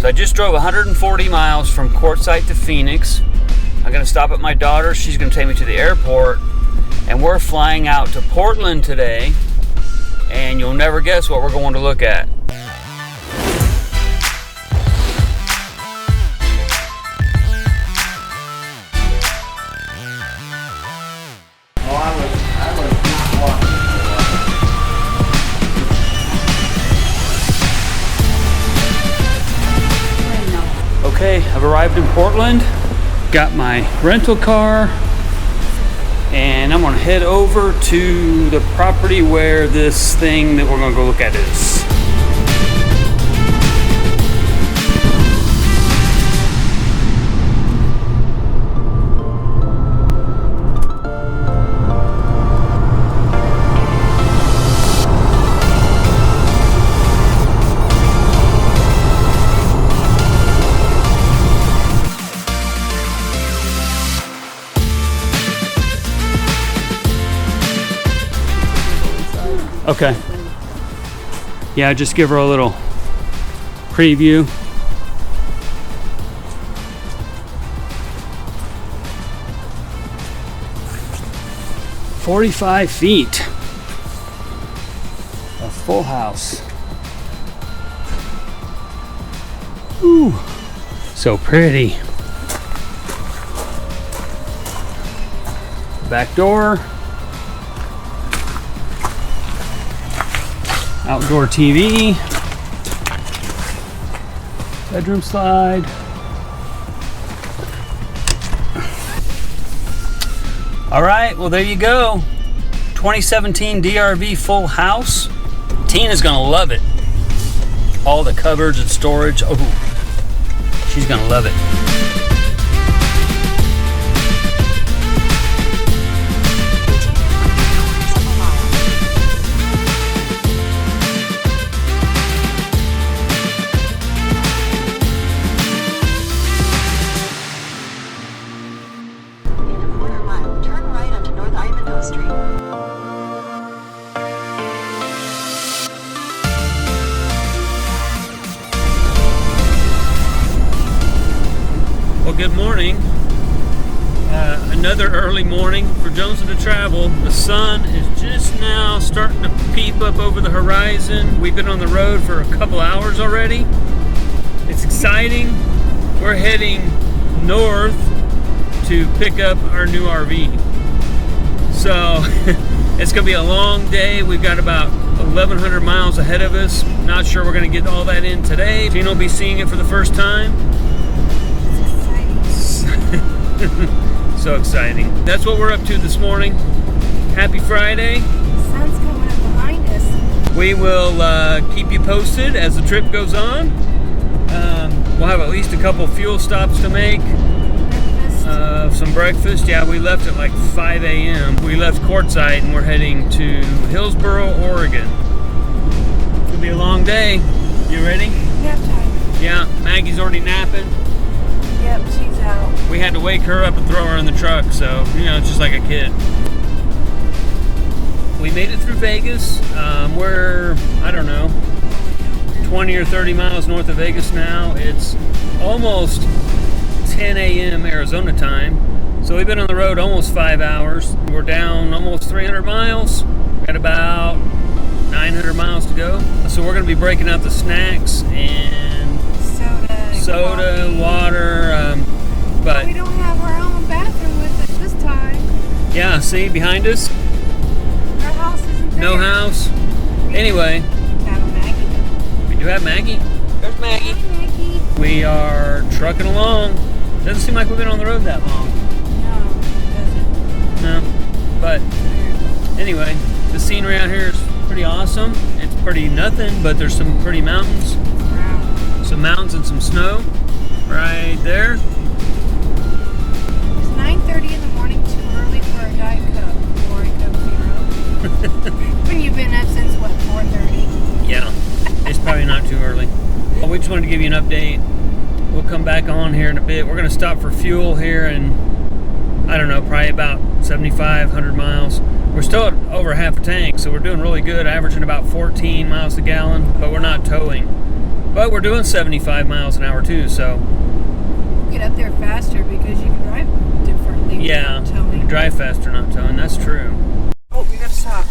So I just drove 140 miles from Quartzsite to Phoenix. I'm going to stop at my daughter. She's going to take me to the airport. And we're flying out to Portland today. And you'll never guess what we're going to look at. Okay, I've arrived in Portland, got my rental car, and I'm gonna head over to the property where this thing that we're gonna go look at is. Okay. Yeah, just give her a little preview. "45 feet. A full house. Ooh, so pretty. Back door. Outdoor TV, bedroom slide. All right, well there you go. 2017 DRV full house. Tina's gonna love it. All the cupboards and storage. Oh, she's gonna love it. Well, good morning. Another early morning for Jonesing to Travel. The sun is just now starting to peep up over the horizon. We've been on the road for a couple hours already. It's exciting. We're heading north to pick up our new RV. So it's going to be a long day. We've got about 1,100 miles ahead of us. Not sure we're going to get all that in today. Gina will be seeing it for the first time. So exciting. That's what we're up to this morning. Happy Friday. The sun's coming up behind us. We will keep you posted as the trip goes on. We'll have at least a couple fuel stops to make. Some breakfast. Yeah, we left at like 5 a.m. We left Quartzsite and we're heading to Hillsboro, Oregon. It'll be a long day. You ready? Nap time. Yeah, Maggie's already napping. Yep, she's out. We had to wake her up and throw her in the truck, so, you know, it's just like a kid. We made it through Vegas. We're, I don't know, 20 or 30 miles north of Vegas now. It's almost 10 a.m. Arizona time. So we've been on the road almost 5 hours. We're down almost 300 miles. Got about 900 miles to go. So we're going to be breaking out the snacks and soda, water, but we don't have our own bathroom with us this time. Yeah, see, behind us? Our house isn't there. No house. Anyway. We have a Maggie. We do have Maggie. There's Maggie. Hi, Maggie. We are trucking along. Doesn't seem like we've been on the road that long. No, it doesn't. No. But anyway, the scenery out here is pretty awesome. It's pretty nothing, but there's some pretty mountains. Some mountains and some snow right there. It's 9:30 in the morning, too early for a Diet Coke or a Coke Zero. When you've been up since, what, 4:30? Yeah, it's probably not too early. Well, we just wanted to give you an update. We'll come back on here in a bit. We're going to stop for fuel here in, I don't know, probably about 7,500 miles. We're still at over half a tank, so we're doing really good, averaging about 14 miles a gallon, but we're not towing. But we're doing 75 miles an hour too, so. Get up there faster because you can drive differently. Yeah, without towing. you drive faster not towing, that's true. Oh, we gotta stop.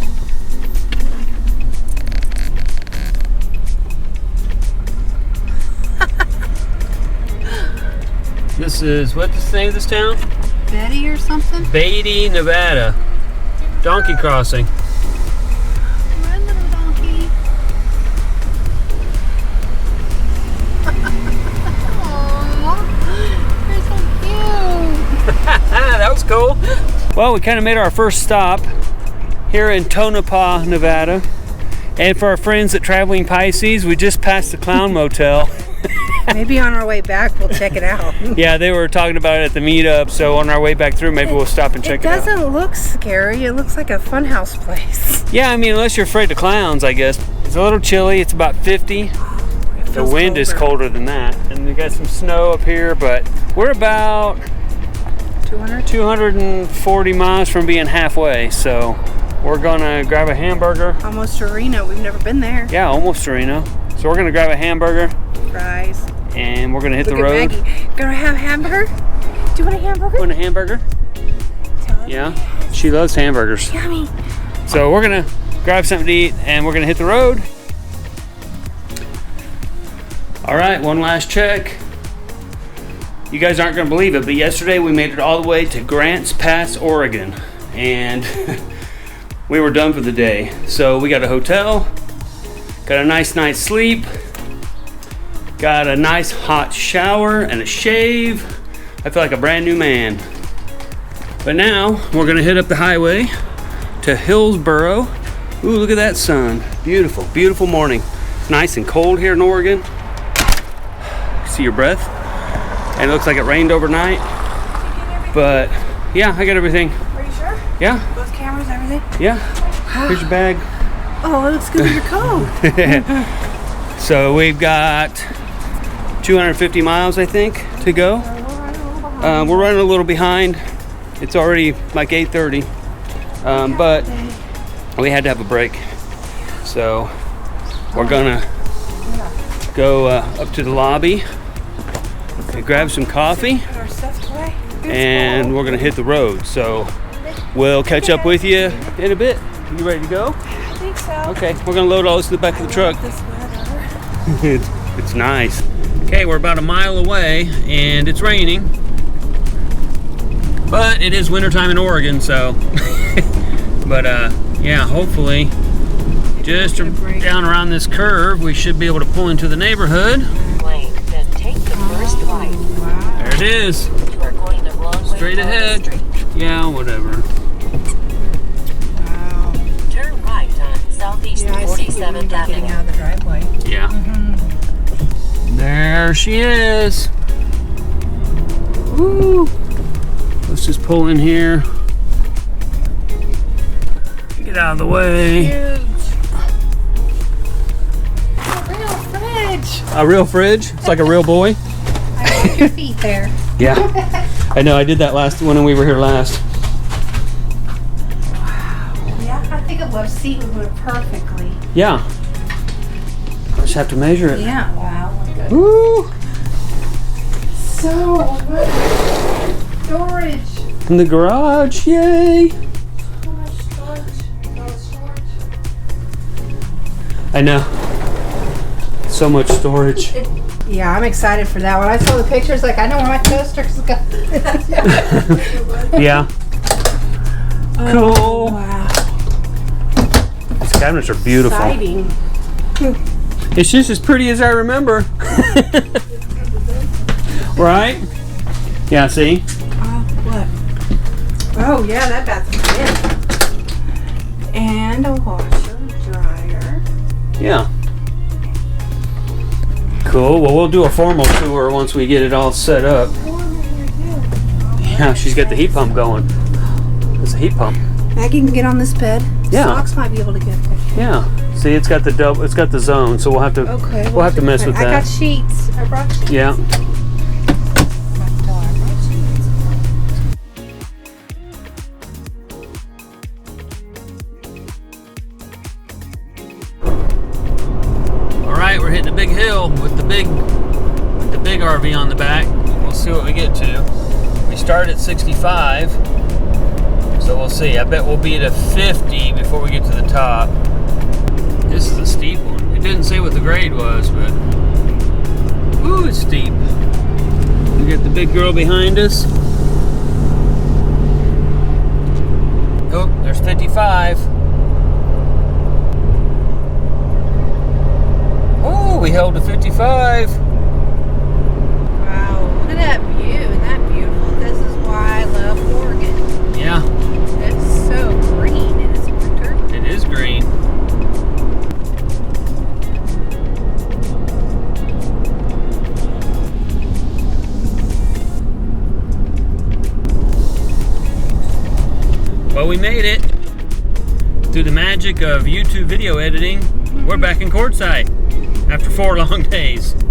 This is, what's the name of this town? Betty or something? Beatty, Nevada. Donkey crossing. Run, little donkey. Aww, you're so cute. That was cool. Well, we kind of made our first stop here in Tonopah, Nevada. And for our friends at Traveling Pisces, we just passed the Clown Motel. Maybe on our way back we'll check it out. Yeah, they were talking about it at the meetup, so on our way back through, maybe we'll stop and check it out. It doesn't look scary. It looks like a funhouse place. Yeah, I mean, unless you're afraid of clowns, I guess. It's a little chilly. It's about 50. The wind is colder than that. And we got some snow up here, but we're about 240 miles from being halfway, so we're gonna grab a hamburger. Almost to Reno. We've never been there. Yeah, almost to Reno. So we're gonna grab a hamburger. Fries. And we're gonna hit Look the road. Maggie. Gonna have hamburger? Do you want a hamburger? Want a hamburger? Yeah, she loves hamburgers. Yummy. So we're gonna grab something to eat and we're gonna hit the road. All right, one last check. You guys aren't gonna believe it, but yesterday we made it all the way to Grants Pass, Oregon. And we were done for the day. So we got a hotel, got a nice night's sleep, got a nice hot shower and a shave. I feel like a brand new man. But now we're gonna hit up the highway to Hillsboro. Ooh, look at that sun. Beautiful, beautiful morning. It's nice and cold here in Oregon. See your breath? And it looks like it rained overnight. But yeah, I got everything. Are you sure? Yeah, Both cameras, everything? yeah. Here's your bag. Oh, it looks good with your coat. So we've got 250 miles, I think, to go. We're running a little behind. It's already like 8:30, but we had to have a break. So we're gonna go up to the lobby and grab some coffee, Put our stuff away. and we're gonna hit the road. So we'll catch up with you in a bit. You ready to go? I think so. Okay, we're gonna load all this in the back of the truck. This weather. It's nice. Okay, we're about a mile away and it's raining. But it is wintertime in Oregon, so. But yeah, hopefully just down around this curve we should be able to pull into the neighborhood. Lane, then take the first right. Wow. There it is. You are going the wrong way. Straight down the ahead. street. Yeah, whatever. Wow. Turn right on Southeast Yeah, I see you when 47th you're getting Avenue. out of the driveway. Yeah. There she is. Woo. Let's just pull in here. Get out of the way. Huge. A real fridge. A real fridge? It's like a real boy? I want your feet there. Yeah. I know, I did that last when we were here last. Yeah, I think a love seat would work perfectly. Yeah. I just have to measure it. Yeah, wow. Look good. Woo! So much storage. In the garage, yay! So much storage. No storage. I know. So much storage. Yeah, I'm excited for that one. I saw the pictures, like I know where my toaster's going. Yeah. Cool. Wow. These cabinets are beautiful. Exciting. It's just as pretty as I remember. Right? Yeah, see? What? Oh, yeah, that bathroom's in. And a washer, dryer. Yeah. Cool. Well, we'll do a formal tour once we get it all set up. Yeah, she's got the heat pump going. There's a heat pump. Maggie can get on this bed. Yeah. Socks might be able to get there. Yeah. See, it's got the double. It's got the zone, so we'll have to. Okay. We'll have to mess with I that. got sheets. I brought sheets. Yeah. All right, we're hitting a big hill with the get to. We start at 65, so we'll see. I bet we'll be at a 50 before we get to the top. This is a steep one. It didn't say what the grade was, but ooh, it's steep. We got the big girl behind us. Oh, there's 55. Oh, we held to 55. Wow, look at that view. Isn't that beautiful? This is why I love Oregon. Yeah. It's so green in its winter. It is green. Well, we made it. Through the magic of YouTube video editing, we're back in Quartzsite after 4 long days. That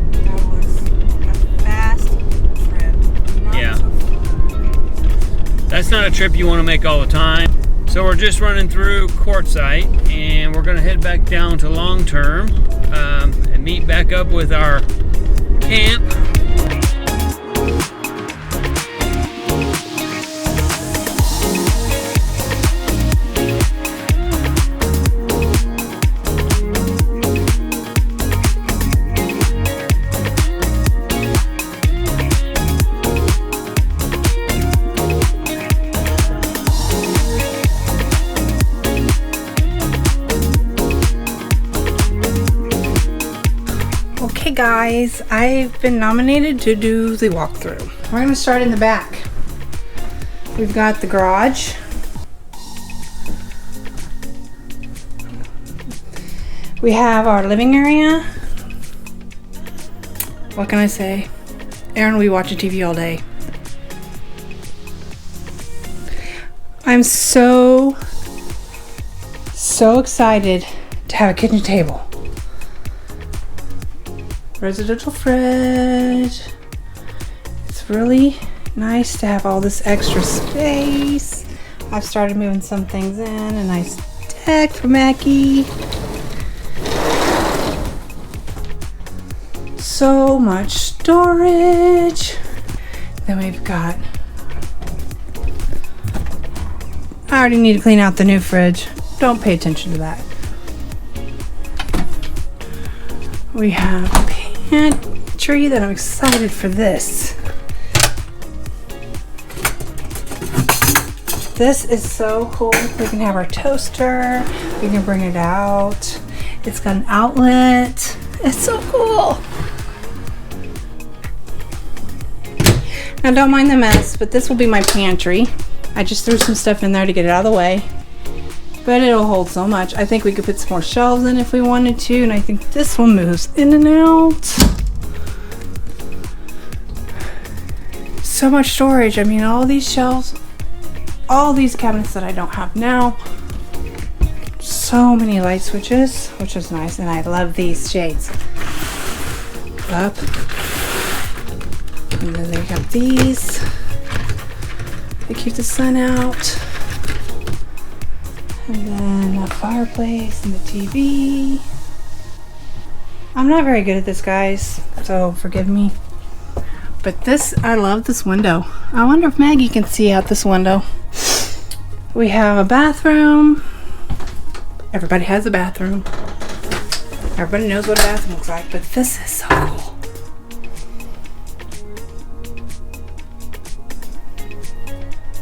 was a fast trip. Not Yeah. so far. That's not a trip you want to make all the time. So we're just running through Quartzsite, and we're going to head back down to Long Term and meet back up with our camp. Okay guys, I've been nominated to do the walkthrough. We're going to start in the back. We've got the garage. We have our living area. What can I say? Aaron will be watching TV all day. I'm so excited to have a kitchen table. Residential fridge. It's really nice to have all this extra space. I've started moving some things in. A nice deck for Mackie. So much storage. Then we've got, I already need to clean out the new fridge. Don't pay attention to that. We have a pantry that I'm excited for this. This is so cool. We can have our toaster. We can bring it out. It's got an outlet. It's so cool. Now don't mind the mess, but this will be my pantry. I just threw some stuff in there to get it out of the way. But it'll hold so much. I think we could put some more shelves in if we wanted to, and I think this one moves in and out. So much storage. I mean, all these shelves, all these cabinets that I don't have now. So many light switches, which is nice, and I love these shades. Up. And then they got these. They keep the sun out. And then a fireplace and the TV. I'm not very good at this, guys, so forgive me. But this, I love this window. I wonder if Maggie can see out this window. We have a bathroom. Everybody has a bathroom. Everybody knows what a bathroom looks like, but this is so cool.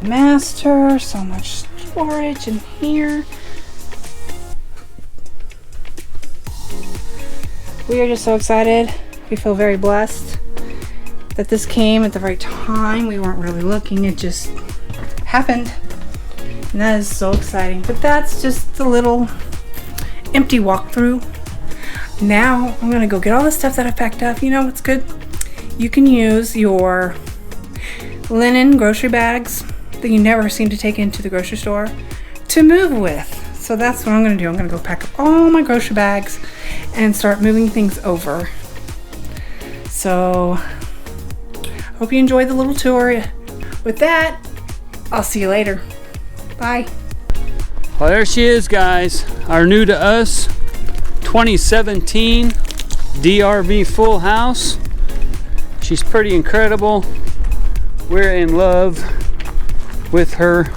Master, so much storage in here. We are just so excited. We feel very blessed that this came at the right time. We weren't really looking, it just happened. And that is so exciting. But that's just the little empty walkthrough. Now I'm gonna go get all the stuff that I packed up. You know what's good? You can use your linen grocery bags that you never seem to take into the grocery store to move with. So that's what I'm gonna do. I'm gonna go pack up all my grocery bags and start moving things over. So hope you enjoyed the little tour. With that, I'll see you later. Bye. Well, there she is, guys. Our new to us 2017 DRV full house. She's pretty incredible. We're in love with her.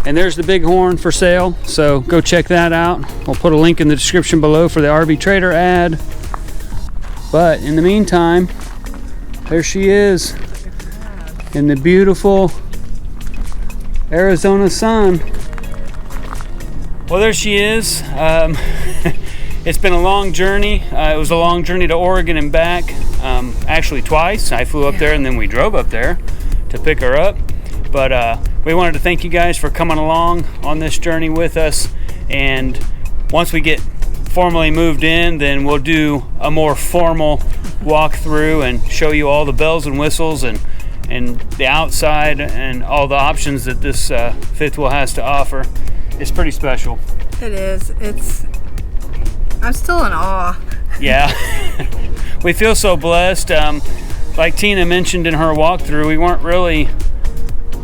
And there's the Bighorn for sale, so go check that out. We'll put a link in the description below for the RV Trader ad. But in the meantime, there she is in the beautiful Arizona sun. Well, there she is. It's been a long journey. It was a long journey to Oregon and back. Actually twice. I flew up there and then we drove up there to pick her up. But we wanted to thank you guys for coming along on this journey with us. And once we get formally moved in, then we'll do a more formal walkthrough and show you all the bells and whistles and the outside and all the options that this fifth wheel has to offer. It's pretty special. It is. I'm still in awe. Yeah. We feel so blessed. Like Tina mentioned in her walkthrough, we weren't really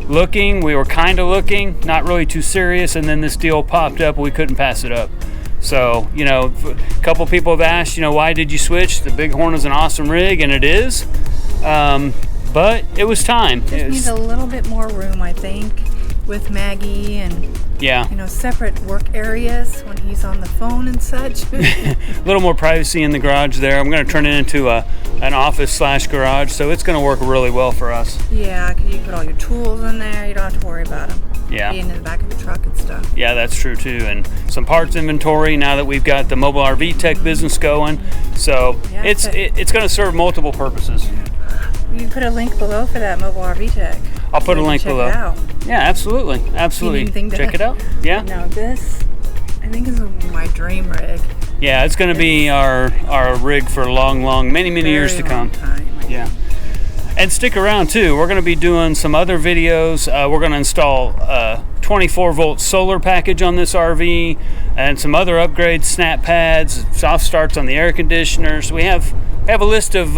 looking. We were kind of looking, not really too serious, and then this deal popped up. We couldn't pass it up. So, you know, a couple people have asked, you know, why did you switch? The Bighorn is an awesome rig, and it is. But it was time. Just needs a little bit more room, I think, with Maggie and, yeah, you know, separate work areas when he's on the phone and such. A little more privacy in the garage there. I'm going to turn it into an office / garage, so it's going to work really well for us. Yeah, because you put all your tools in there. You don't have to worry about them. Yeah. Being in the back of the truck and stuff. Yeah, that's true too. And some parts inventory now that we've got the mobile RV tech business going. So yeah, it's going to serve multiple purposes. You put a link below for that mobile RV tech. I'll put a link check below. It out. Yeah, absolutely. Absolutely. Check it out. Yeah. No, this, I think, is my dream rig. Yeah, it's going to be our rig for many years to come. Yeah. And stick around too. We're going to be doing some other videos. We're going to install a 24-volt solar package on this RV and some other upgrades, snap pads, soft starts on the air conditioners. We have a list of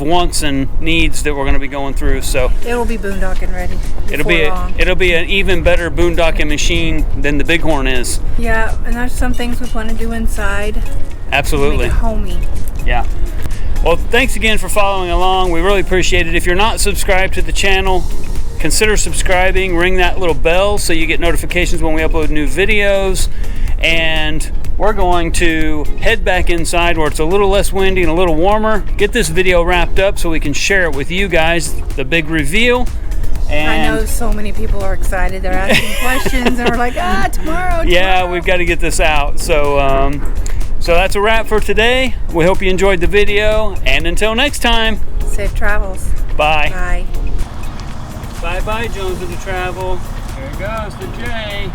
wants and needs that we're going to be going through. So it will be boondocking ready. It'll be an even better boondocking machine than the Bighorn is. Yeah, and there's some things we want to do inside. Absolutely. Make it homey. Yeah. Well, thanks again for following along. We really appreciate it. If you're not subscribed to the channel, consider subscribing. Ring that little bell so you get notifications when we upload new videos. And we're going to head back inside where it's a little less windy and a little warmer. Get this video wrapped up so we can share it with you guys, the big reveal. And I know so many people are excited. They're asking questions and we're like, tomorrow. Yeah, we've got to get this out. So that's a wrap for today. We hope you enjoyed the video, and until next time, safe travels. Bye. Bye. Bye-bye, Jones of the Travel. There goes the J.